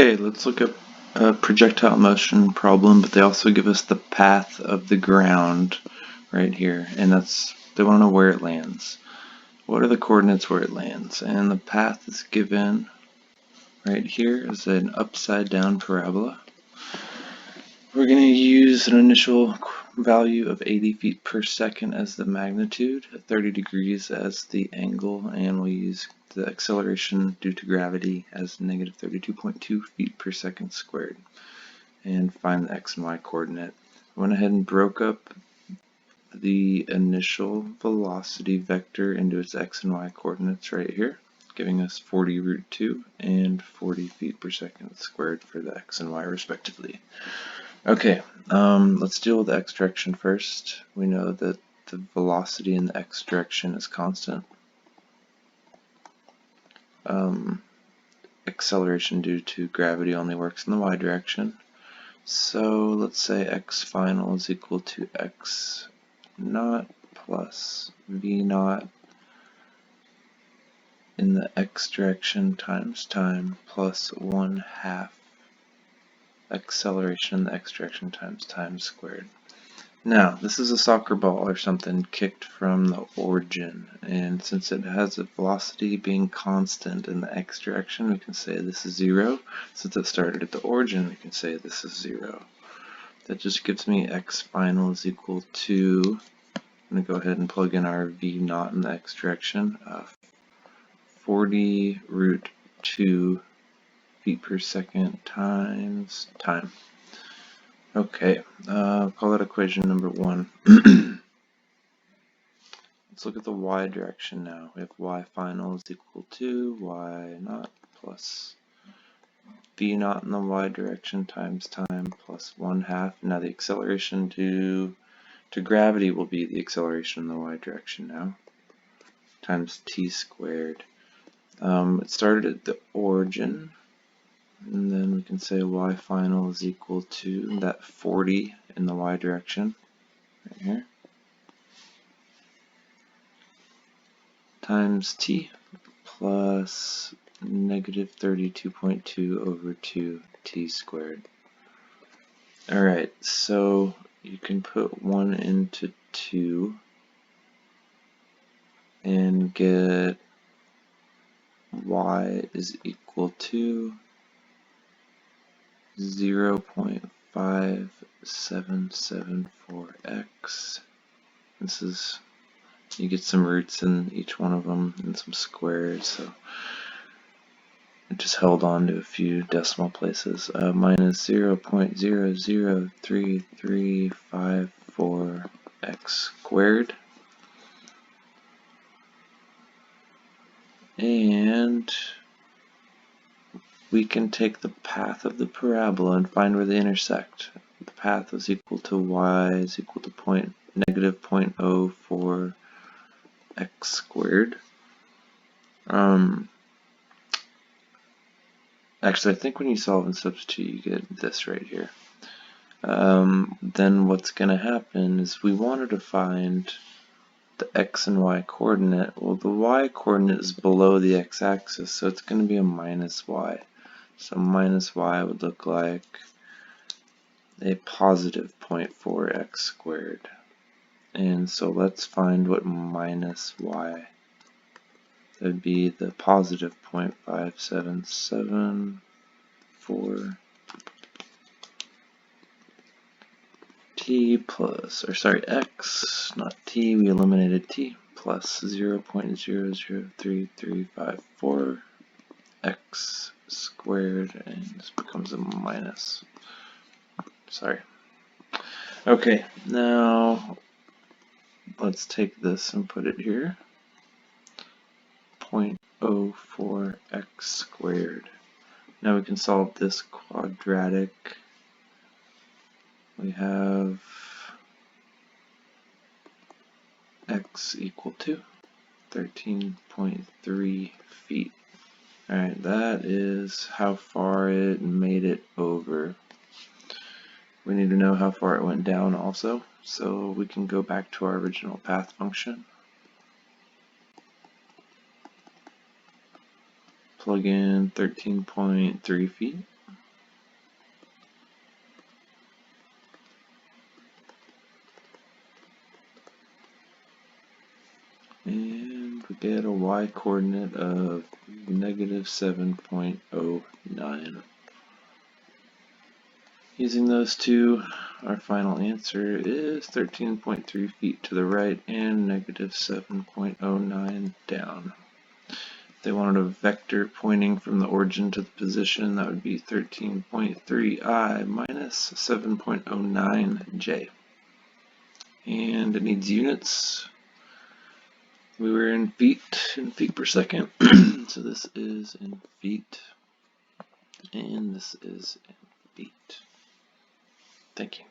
Okay, let's look at a projectile motion problem, but they also give us the path of the ground right here, and they want to know where it lands. What are the coordinates where it lands? And the path is given right here as an upside down parabola. We're going to use an initial value of 80 feet per second as the magnitude, 30 degrees as the angle, and we'll use the acceleration due to gravity as negative 32.2 feet per second squared. And find the x and y coordinate. I went ahead and broke up the initial velocity vector into its x and y coordinates right here, giving us 40 root 2 and 40 feet per second squared for the x and y respectively. Okay, let's deal with the x direction first. We know that the velocity in the x direction is constant. Acceleration due to gravity only works in the y direction. So let's say x final is equal to x naught plus v naught in the x direction times time plus 1/2 acceleration in the x direction times time squared. Now, this is a soccer ball or something kicked from the origin, and since it has a velocity being constant in the x direction, we can say this is 0. Since it started at the origin, we can say this is 0. That just gives me x final is equal to, I'm going to go ahead and plug in our v naught in the x direction, 40 root 2 feet per second times time. Okay, call that equation number 1. Let's look at the y direction now. We have y final is equal to y naught plus v naught in the y direction times time plus 1/2. Now the acceleration due to gravity will be the acceleration in the y direction now, times t squared. It started at the origin, and then we can say y final is equal to that 40 in the y direction, right here, times t plus negative 32.2 over 2 t squared. Alright, so you can put 1 into 2 and get y is equal to 0.5774x. This is, you get some roots in each one of them and some squares, so I just held on to a few decimal places. Minus 0.003354x squared. And we can take the path of the parabola and find where they intersect. The path is equal to y is equal to negative 0.04x squared. Actually, I think when you solve and substitute, you get this right here. Then what's going to happen is we wanted to find the x and y coordinate. Well, the y coordinate is below the x-axis, so it's going to be a minus y. So minus y would look like a positive 0.4x squared. And so let's find what minus y. That would be the positive 0.5774 t plus, or sorry, x, not t, we eliminated t, plus 0.00334 x squared, and this becomes a minus. Sorry. Okay, now let's take this and put it here. 0.04x squared. Now we can solve this quadratic. We have x equal to 13.3 feet. Alright, that is how far it made it over. We need to know how far it went down also, so we can go back to our original path function. Plug in 13.3 feet get a y coordinate of negative 7.09. Using those two, our final answer is 13.3 feet to the right and negative 7.09 down. If they wanted a vector pointing from the origin to the position, that would be 13.3i minus 7.09j. And it needs units. We were in feet per second. So this is in feet, and this is in feet. Thank you.